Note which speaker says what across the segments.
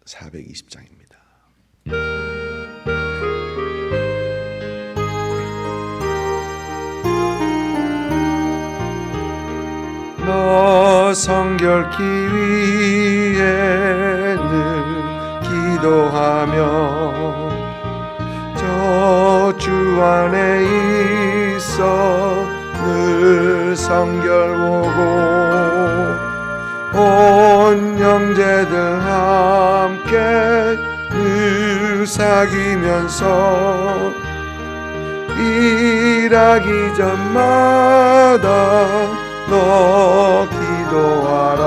Speaker 1: 420장입니다. 너 성결케 위해 늘 기도하며 저 주 안에 있어 늘 성결 보고 온 형제들 함께 늘 사귀면서 일하기 전마다 너 기도하라.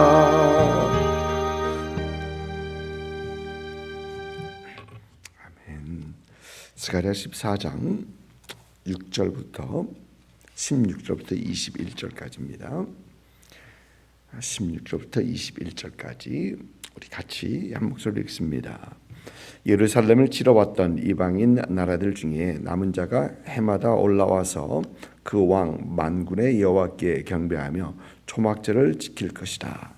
Speaker 1: 아멘. 스가랴 14장 6절부터 16절부터 21절까지입니다. 16절부터 21절까지 우리 같이 한 목소리로 읽습니다. 예루살렘을 치러왔던 이방인 나라들 중에 남은 자가 해마다 올라와서 그 왕 만군의 여호와께 경배하며 초막절을 지킬 것이다.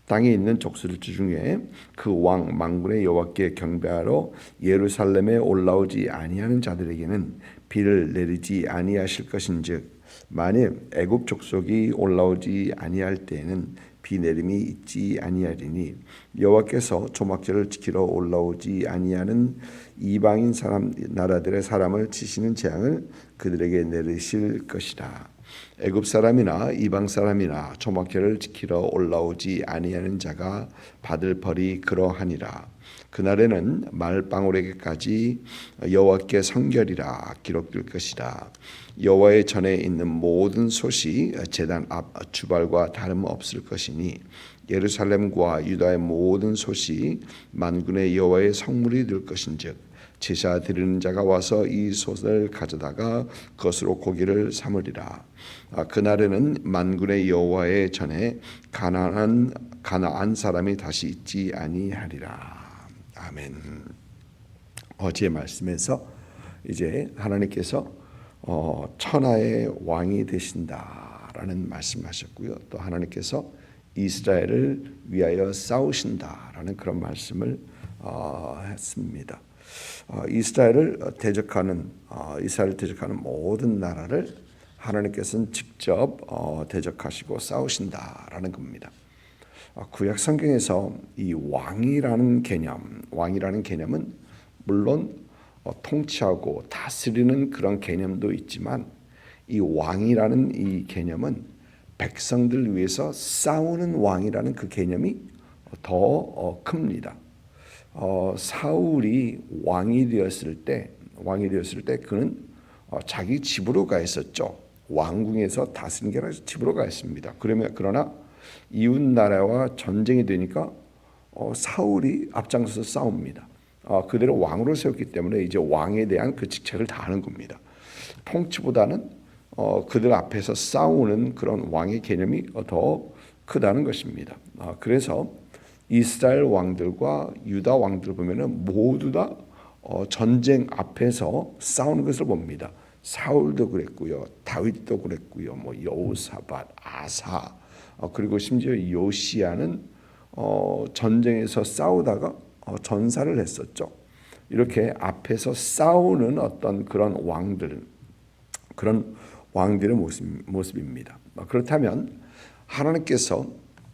Speaker 1: 땅에 있는 족속들 중에 그 왕 만군의 여호와께 경배하러 예루살렘에 올라오지 아니하는 자들에게는 비를 내리지 아니하실 것인즉 만일 애굽 족속이 올라오지 아니할 때에는 비 내림이 있지 아니하리니 여호와께서 초막절을 지키러 올라오지 아니하는 이방인 나라들의 사람을 치시는 재앙을 그들에게 내리실 것이다. 애굽 사람이나 이방 사람이나 초막절을 지키러 올라오지 아니하는 자가 받을 벌이 그러하니라. 그날에는 말방울에게까지 여호와께 성결이라 기록될 것이다. 여호와의 전에 있는 모든 솥이 제단 앞 주발과 다름없을 것이니 예루살렘과 유다의 모든 솥이 만군의 여호와의 성물이 될 것인즉 제사 드리는 자가 와서 이 솥을 가져다가 그것으로 고기를 삼으리라. 그날에는 만군의 여호와의 전에 가나안 사람이 다시 있지 아니하리라. 아멘. 어제의 말씀에서 이제 하나님께서 천하의 왕이 되신다라는 말씀하셨고요. 또 하나님께서 이스라엘을 위하여 싸우신다라는 그런 말씀을 했습니다. 이스라엘을 대적하는 모든 나라를 하나님께서는 직접 대적하시고 싸우신다라는 겁니다. 구약 성경에서 이 왕이라는 개념은 물론 통치하고 다스리는 그런 개념도 있지만 이 왕이라는 이 개념은 백성들 위해서 싸우는 왕이라는 그 개념이 더 큽니다. 사울이 왕이 되었을 때 그는 자기 집으로 가 있었죠. 왕궁에서 다스리는 게 아니라 집으로 가 있습니다. 그러나 이웃 나라와 전쟁이 되니까 사울이 앞장서서 싸웁니다. 그대로 왕으로 세웠기 때문에 이제 왕에 대한 그 직책을 다하는 겁니다. 통치보다는 그들 앞에서 싸우는 그런 왕의 개념이 더 크다는 것입니다. 그래서 이스라엘 왕들과 유다 왕들 보면은 모두 다 전쟁 앞에서 싸우는 것을 봅니다. 사울도 그랬고요, 다윗도 그랬고요, 여호사밧, 아사, 그리고 심지어 요시야는 전쟁에서 싸우다가 전사를 했었죠. 이렇게 앞에서 싸우는 어떤 그런 왕들의 모습입니다. 그렇다면 하나님께서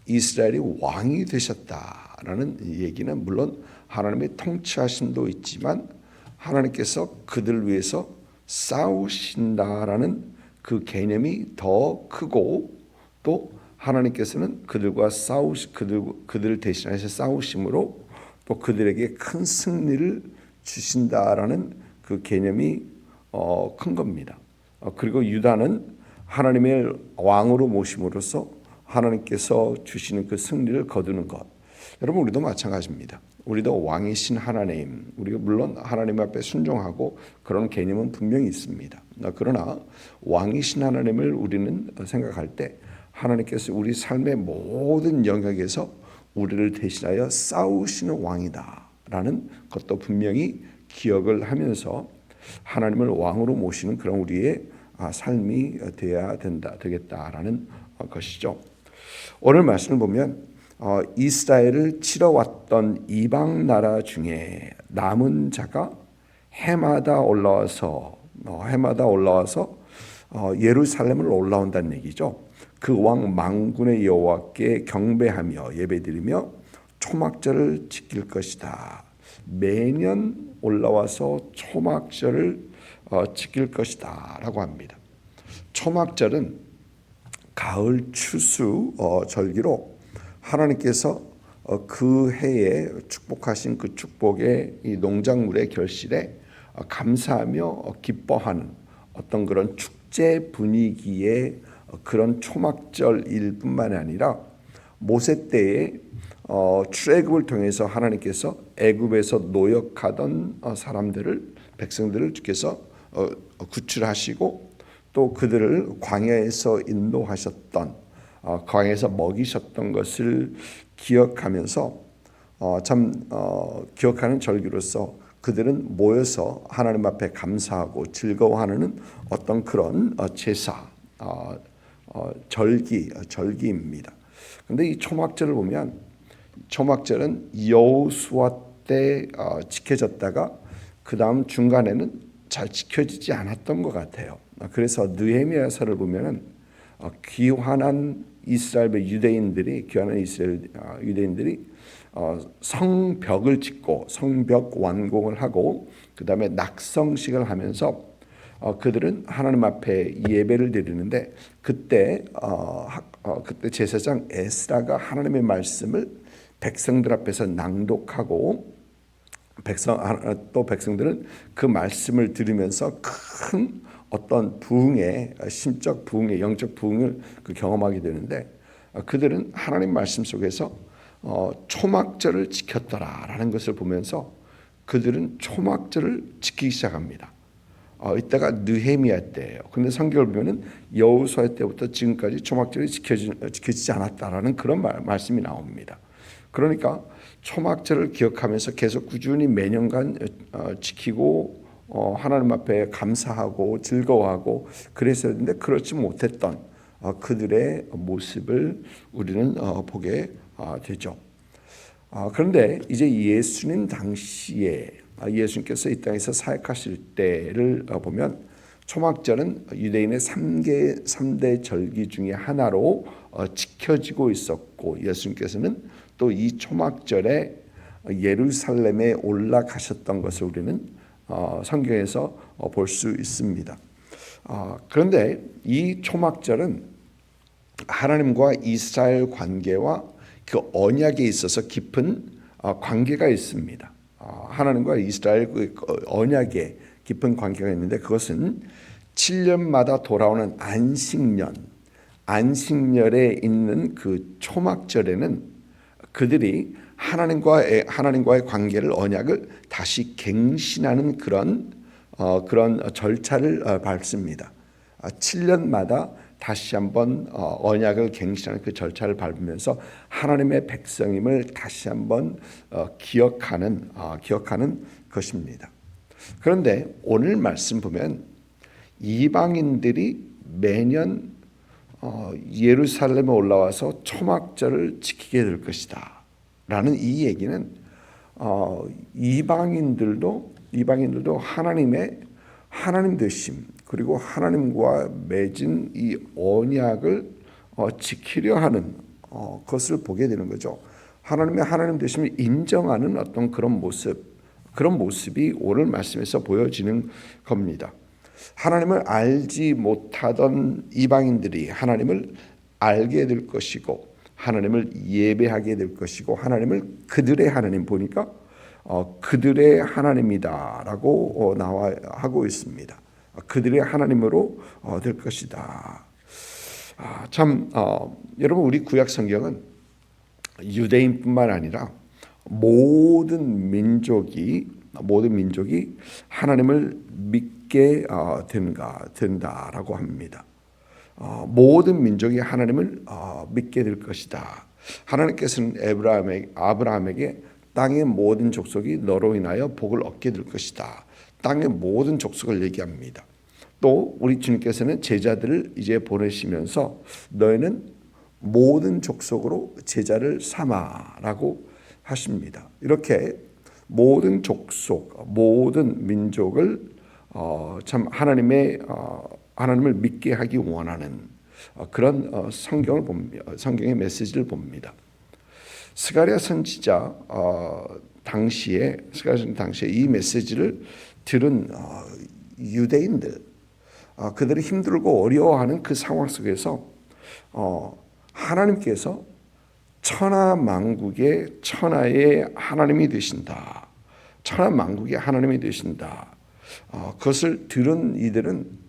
Speaker 1: 이스라엘이 왕이 되셨다라는 얘기는 물론 하나님의 통치하심도 있지만 하나님께서 그들 위해서 싸우신다라는 그 개념이 더 크고 또 하나님께서는 그들 대신해서 싸우심으로 또 그들에게 큰 승리를 주신다라는 그 개념이 큰 겁니다. 그리고 유다는 하나님의 왕으로 모심으로써 하나님께서 주시는 그 승리를 거두는 것. 여러분 우리도 마찬가지입니다. 우리도 왕이신 하나님, 우리가 물론 하나님 앞에 순종하고 그런 개념은 분명히 있습니다. 그러나 왕이신 하나님을 우리는 생각할 때 하나님께서 우리 삶의 모든 영역에서 우리를 대신하여 싸우시는 왕이다라는 것도 분명히 기억을 하면서 하나님을 왕으로 모시는 그런 우리의 삶이 되어야 되겠다라는 것이죠. 오늘 말씀을 보면 이스라엘을 치러왔던 이방 나라 중에 남은 자가 해마다 올라와서 예루살렘을 올라온다는 얘기죠. 그 왕 만군의 여호와께 경배하며 예배드리며 초막절을 지킬 것이다. 매년 올라와서 초막절을 지킬 것이다 라고 합니다. 초막절은 가을 추수 절기로 하나님께서 그 해에 축복하신 그 축복의 이 농작물의 결실에 감사하며 기뻐하는 어떤 그런 축제 분위기의 그런 초막절일 뿐만 아니라 모세 때에 출애굽을 통해서 하나님께서 애굽에서 노역하던 백성들을 주께서 구출하시고 또 그들을 광야에서 인도하셨던 광야에서 먹이셨던 것을 기억하면서 기억하는 절기로서 그들은 모여서 하나님 앞에 감사하고 즐거워하는 어떤 그런 제사 절기입니다. 그런데 이 초막절을 보면 초막절은 여호수아 때 지켜졌다가 그 다음 중간에는 잘 지켜지지 않았던 것 같아요. 그래서 느헤미야서를 보면은 귀환한 이스라엘 유대인들이 성벽을 짓고 성벽 완공을 하고 그 다음에 낙성식을 하면서 그들은 하나님 앞에 예배를 드리는데 그때 제사장 에스라가 하나님의 말씀을 백성들 앞에서 낭독하고 백성들은 그 말씀을 들으면서 큰 어떤 심적 부흥의 영적 부흥을 경험하게 되는데 그들은 하나님 말씀 속에서 초막절을 지켰더라라는 것을 보면서 그들은 초막절을 지키기 시작합니다. 이때가 느헤미야 때예요. 그런데 성경을 보면은 여호수아 때부터 지금까지 초막절이 지켜지지 않았다라는 그런 말씀이 나옵니다. 그러니까 초막절을 기억하면서 계속 꾸준히 매년간 지키고 하나님 앞에 감사하고 즐거워하고 그랬었는데 그렇지 못했던 그들의 모습을 우리는 보게 되죠. 그런데 이제 예수님 당시에 예수님께서 이 땅에서 사역하실 때를 보면 초막절은 유대인의 3대 절기 중에 하나로 지켜지고 있었고 예수님께서는 또 이 초막절에 예루살렘에 올라가셨던 것을 우리는 성경에서 볼 수 있습니다. 그런데 이 초막절은 하나님과 이스라엘 관계와 그 언약에 있어서 깊은 관계가 있습니다. 하나님과 이스라엘 그 언약에 깊은 관계가 있는데 그것은 7년마다 돌아오는 안식년에 있는 그 초막절에는 그들이 하나님과의 관계를 언약을 다시 갱신하는 그런 절차를 밟습니다. 7년마다 다시 한번 언약을 갱신하는 그 절차를 밟으면서 하나님의 백성임을 다시 한번 기억하는 것입니다. 그런데 오늘 말씀 보면 이방인들이 매년 예루살렘에 올라와서 초막절을 지키게 될 것이다 라는 이 얘기는 이방인들도 하나님 되심 그리고 하나님과 맺은 이 언약을 지키려 하는 것을 보게 되는 거죠. 하나님 되심을 인정하는 어떤 그런 모습이 오늘 말씀에서 보여지는 겁니다. 하나님을 알지 못하던 이방인들이 하나님을 알게 될 것이고 하나님을 예배하게 될 것이고 하나님을 그들의 하나님 보니까 그들의 하나님이다라고 하고 있습니다. 그들의 하나님으로 될 것이다. 여러분 우리 구약 성경은 유대인뿐만 아니라 모든 민족이 하나님을 믿게 된다라고 합니다. 모든 민족이 하나님을 믿게 될 것이다. 하나님께서는 아브라함에게 땅의 모든 족속이 너로 인하여 복을 얻게 될 것이다. 땅의 모든 족속을 얘기합니다. 또 우리 주님께서는 제자들을 이제 보내시면서 너희는 모든 족속으로 제자를 삼아라고 하십니다. 이렇게 모든 족속, 모든 민족을 참 하나님을 믿게 하기 원하는 그런 성경을 봅니다. 성경의 메시지를 봅니다. 스가랴 선지자 당시에 이 메시지를 들은 유대인들, 그들이 힘들고 어려워하는 그 상황 속에서 하나님께서 천하만국의 천하의 하나님이 되신다. 천하만국의 하나님이 되신다. 그것을 들은 이들은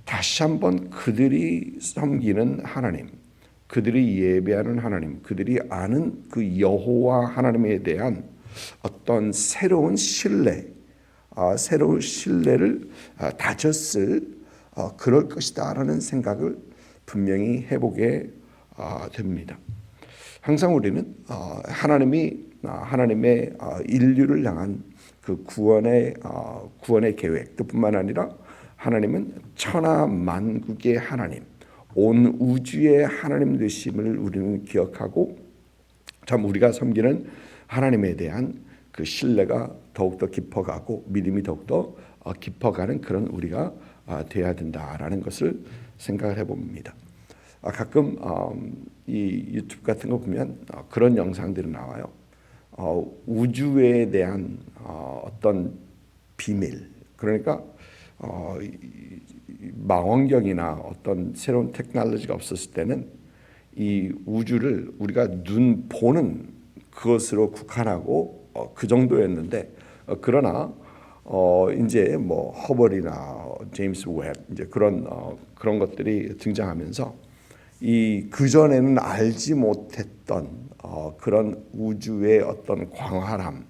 Speaker 1: 다시 한번 그들이 섬기는 하나님, 그들이 예배하는 하나님, 그들이 아는 그 여호와 하나님에 대한 어떤 새로운 신뢰를 다졌을 그럴 것이다라는 생각을 분명히 해보게 됩니다. 항상 우리는 하나님의 인류를 향한 그 구원의 계획뿐만 아니라 하나님은 천하만국의 하나님, 온 우주의 하나님 되심을 우리는 기억하고 참 우리가 섬기는 하나님에 대한 그 신뢰가 더욱더 깊어가고 믿음이 더욱더 깊어가는 그런 우리가 되어야 된다라는 것을 생각을 해봅니다. 가끔 이 유튜브 같은 거 보면 그런 영상들이 나와요. 우주에 대한 어떤 비밀, 그러니까 망원경이나 어떤 새로운 테크놀로지가 없었을 때는 이 우주를 우리가 눈 보는 그것으로 국한하고 그 정도였는데 그러나 이제 뭐 허벌이나 제임스 웹 이제 그런 것들이 등장하면서 이 그전에는 알지 못했던 그런 우주의 어떤 광활함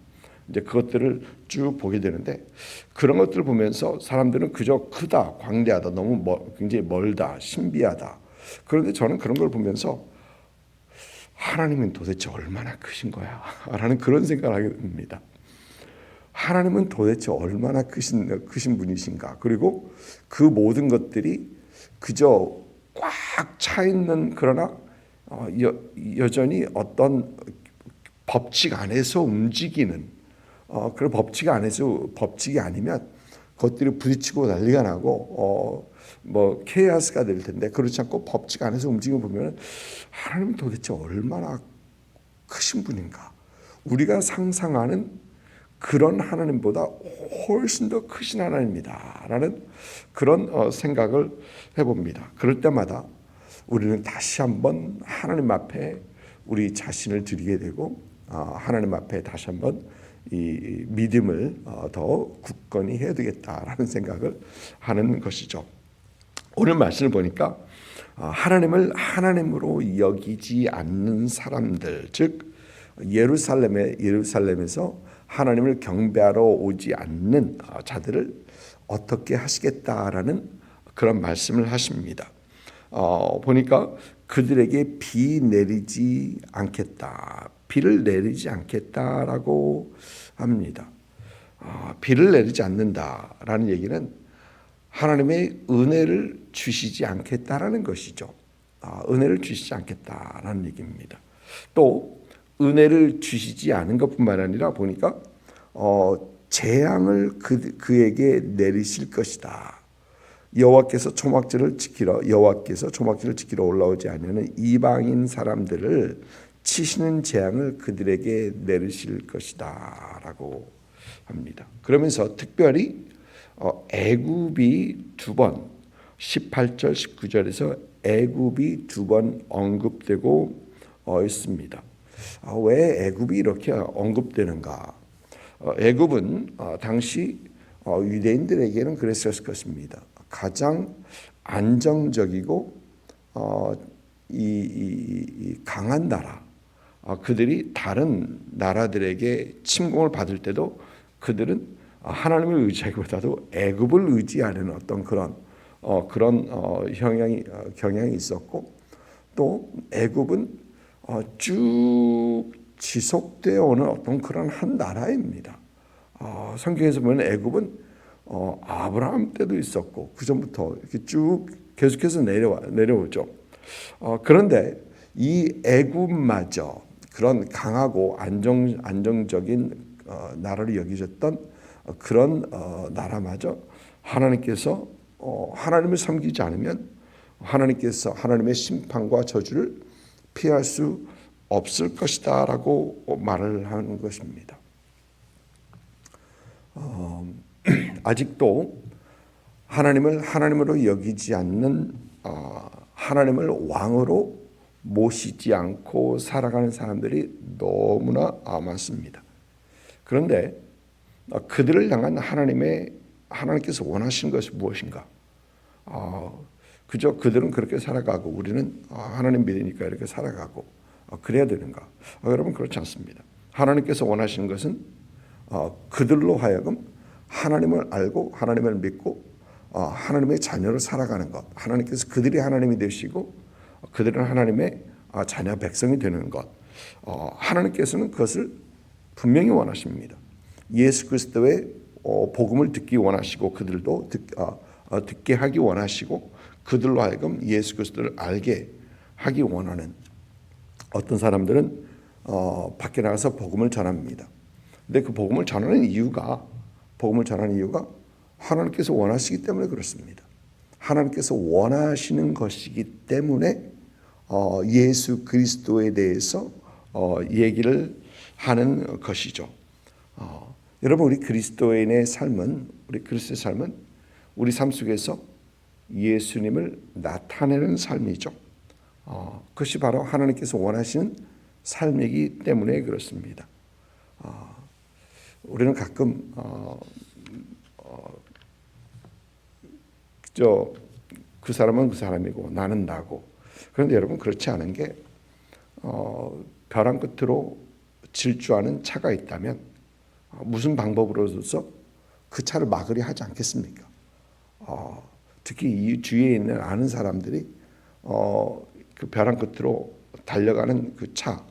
Speaker 1: 이제 그것들을 쭉 보게 되는데 그런 것들을 보면서 사람들은 그저 크다, 광대하다, 너무 굉장히 멀다, 신비하다. 그런데 저는 그런 걸 보면서 하나님은 도대체 얼마나 크신 거야? 라는 그런 생각을 하게 됩니다. 하나님은 도대체 얼마나 크신 분이신가? 그리고 그 모든 것들이 그저 꽉 차 있는 그러나 여전히 어떤 법칙 안에서 움직이는 그런 법칙이 아니면 그것들이 부딪히고 난리가 나고 뭐 케이오스가 될 텐데 그렇지 않고 법칙 안에서 움직임을 보면 하나님은 도대체 얼마나 크신 분인가? 우리가 상상하는 그런 하나님보다 훨씬 더 크신 하나님이다라는 그런 생각을 해봅니다. 그럴 때마다 우리는 다시 한번 하나님 앞에 우리 자신을 드리게 되고 하나님 앞에 다시 한번 이 믿음을 더 굳건히 해야 되겠다라는 생각을 하는 것이죠. 오늘 말씀을 보니까 하나님을 하나님으로 여기지 않는 사람들, 즉 예루살렘에서 하나님을 경배하러 오지 않는 자들을 어떻게 하시겠다라는 그런 말씀을 하십니다. 보니까 그들에게 비를 내리지 않겠다라고 합니다. 비를 내리지 않는다라는 얘기는 하나님의 은혜를 주시지 않겠다라는 것이죠. 은혜를 주시지 않겠다라는 얘기입니다. 또 은혜를 주시지 않은 것뿐만 아니라 보니까 재앙을 그에게 내리실 것이다. 여호와께서 초막절을 지키러 올라오지 않으면 이방인 사람들을 치시는 재앙을 그들에게 내리실 것이다라고 합니다. 그러면서 특별히 애굽이 두 번 18절 19절에서 애굽이 두 번 언급되고 있습니다. 왜 애굽이 이렇게 언급되는가? 애굽은 당시 유대인들에게는 그랬을 것입니다. 가장 안정적이고 이 강한 나라. 그들이 다른 나라들에게 침공을 받을 때도 그들은 하나님을 의지하기보다도 애굽을 의지하는 어떤 그런 경향이 있었고 또 애굽은 쭉 지속되어 오는 어떤 그런 한 나라입니다. 성경에서 보면 애굽은 아브라함 때도 있었고 그 전부터 이렇게 쭉 계속해서 내려오죠. 그런데 이 애굽마저 그런 강하고 안정적인 나라로 여기셨던 그런 나라마저 하나님께서 하나님을 섬기지 않으면 하나님께서 하나님의 심판과 저주를 피할 수 없을 것이다라고 말을 하는 것입니다. 아직도 하나님을 하나님으로 여기지 않는 하나님을 왕으로 모시지 않고 살아가는 사람들이 너무나 많습니다. 그런데 그들을 향한 하나님께서 원하시는 것이 무엇인가? 그저 그들은 그렇게 살아가고 우리는 하나님 믿으니까 이렇게 살아가고 그래야 되는가? 여러분 그렇지 않습니다. 하나님께서 원하시는 것은 그들로 하여금 하나님을 알고 하나님을 믿고 하나님의 자녀로 살아가는 것. 하나님께서 그들이 하나님이 되시고 그들은 하나님의 자녀 백성이 되는 것. 하나님께서는 그것을 분명히 원하십니다. 예수 그리스도의 복음을 듣기 원하시고 그들도 듣게 하기 원하시고 그들로 하여금 예수 그리스도를 알게 하기 원하는 어떤 사람들은 밖에 나가서 복음을 전합니다. 근데 그 복음을 전하는 이유가 하나님께서 원하시기 때문에 그렇습니다. 하나님께서 원하시는 것이기 때문에 예수 그리스도에 대해서 얘기를 하는 것이죠. 여러분 우리 그리스도의 삶은 우리 삶 속에서 예수님을 나타내는 삶이죠. 그것이 바로 하나님께서 원하시는 삶이기 때문에 그렇습니다. 우리는 가끔 그 사람은 그 사람이고 나는 나고. 그런데 여러분 그렇지 않은 게 벼랑 끝으로 질주하는 차가 있다면 무슨 방법으로서 그 차를 막으려 하지 않겠습니까? 특히 이 주위에 있는 아는 사람들이 그 벼랑 끝으로 달려가는 그 차,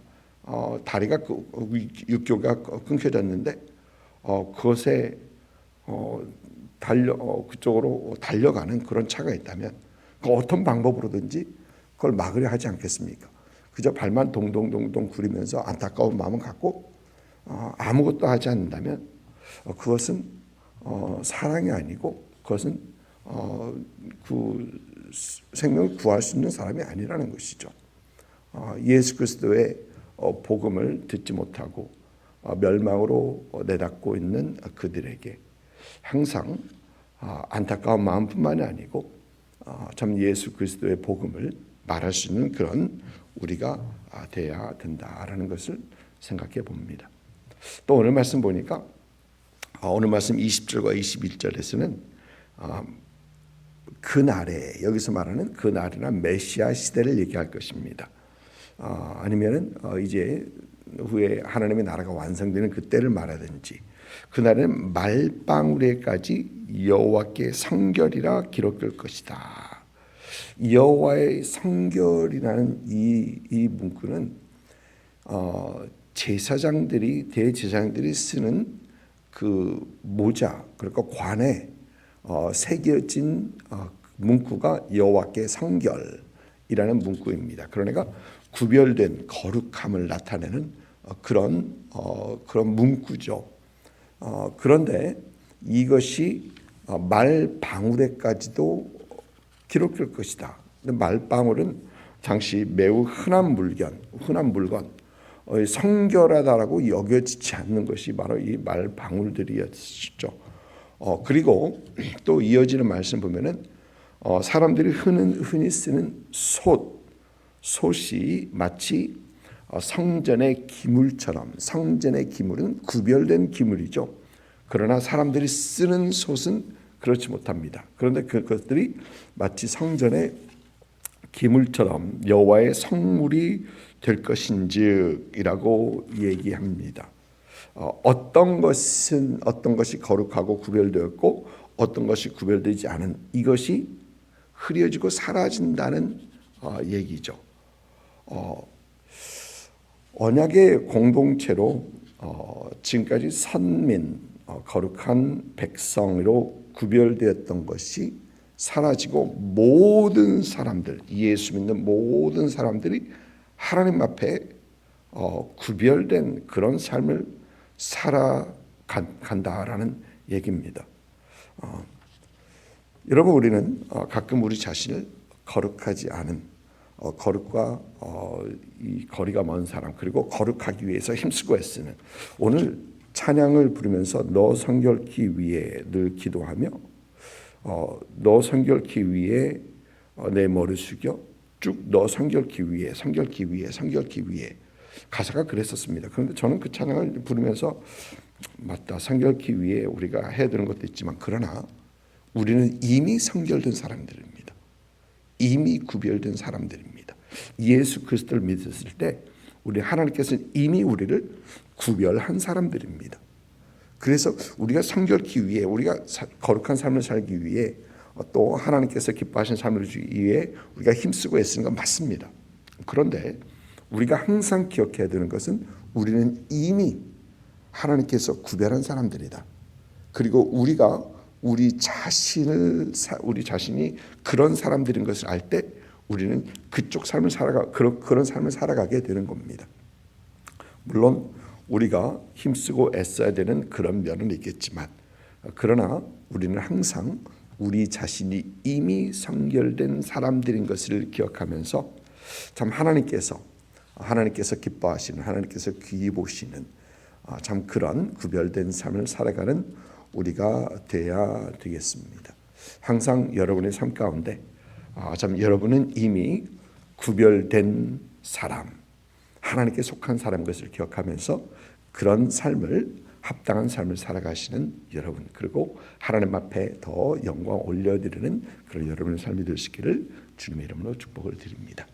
Speaker 1: 다리가 육교가 끊겨졌는데 그것에 그쪽으로 달려가는 그런 차가 있다면 그 어떤 방법으로든지 그걸 막으려 하지 않겠습니까? 그저 발만 동동동동 구리면서 안타까운 마음을 갖고 아무것도 하지 않는다면 그것은 사랑이 아니고 그것은 그 생명을 구할 수 있는 사람이 아니라는 것이죠. 예수 그리스도의 복음을 듣지 못하고 멸망으로 내닫고 있는 그들에게 항상 안타까운 마음뿐만이 아니고 참 예수 그리스도의 복음을 말할 수 있는 그런 우리가 돼야 된다라는 것을 생각해 봅니다. 또 오늘 말씀 보니까 오늘 말씀 20절과 21절에서는 그날에 여기서 말하는 그날이나 메시아 시대를 얘기할 것입니다. 아니면은 이제 후에 하나님의 나라가 완성되는 그때를 말하든지 그날은 말방울에까지 여호와께 성결이라 기록될 것이다. 여호와의 성결이라는 이 문구는 대제사장들이 쓰는 그 모자 그러니까 관에 새겨진 문구가 여호와께 성결이라는 문구입니다. 그러니까 구별된 거룩함을 나타내는 그런 문구죠. 그런데 이것이 말방울에까지도 기록될 것이다. 말방울은 당시 매우 흔한 물건, 성결하다라고 여겨지지 않는 것이 바로 이 말방울들이었죠. 그리고 또 이어지는 말씀 보면은 사람들이 흔히 쓰는 솥이 마치 성전의 기물처럼, 성전의 기물은 구별된 기물이죠. 그러나 사람들이 쓰는 솥은 그렇지 못합니다. 그런데 그것들이 마치 성전의 기물처럼 여호와의 성물이 될 것인지이라고 얘기합니다. 어떤 것이 거룩하고 구별되었고 어떤 것이 구별되지 않은 이것이 흐려지고 사라진다는 얘기죠. 언약의 공동체로 지금까지 선민, 거룩한 백성으로 구별되었던 것이 사라지고 모든 사람들, 예수 믿는 모든 사람들이 하나님 앞에 구별된 그런 삶을 살아간다라는 얘기입니다. 여러분, 우리는 가끔 우리 자신을 거룩하지 않은 거룩과 이 거리가 먼 사람, 그리고 거룩하기 위해서 힘쓰고 애쓰는, 오늘 찬양을 부르면서 너 성결케 위해 늘 기도하며 너 성결케 위해 내 머리 숙여 쭉 너 성결케 위해 가사가 그랬었습니다. 그런데 저는 그 찬양을 부르면서 맞다, 성결케 위해 우리가 해야 되는 것도 있지만, 그러나 우리는 이미 성결된 사람들입니다. 이미 구별된 사람들입니다. 예수 그리스도를 믿었을 때 우리 하나님께서는 이미 우리를 구별한 사람들입니다. 그래서 우리가 성결케 위해, 우리가 거룩한 삶을 살기 위해, 또 하나님께서 기뻐하시는 삶을 주기 위해 우리가 힘쓰고 애쓰는 건 맞습니다. 그런데 우리가 항상 기억해야 되는 것은 우리는 이미 하나님께서 구별한 사람들이다. 그리고 우리가 우리 자신이 그런 사람들인 것을 알 때 우리는 그쪽 삶을 그런 삶을 살아가게 되는 겁니다. 물론 우리가 힘쓰고 애써야 되는 그런 면은 있겠지만, 그러나 우리는 항상 우리 자신이 이미 성결된 사람들인 것을 기억하면서 참 하나님께서 기뻐하시는, 하나님께서 귀히 보시는 참 그런 구별된 삶을 살아가는 우리가 되어야 되겠습니다. 항상 여러분의 삶 가운데 참 여러분은 이미 구별된 사람, 하나님께 속한 사람인 것을 기억하면서 그런 삶을, 합당한 삶을 살아가시는 여러분, 그리고 하나님 앞에 더 영광 올려드리는 그런 여러분의 삶이 되시기를 주님의 이름으로 축복을 드립니다.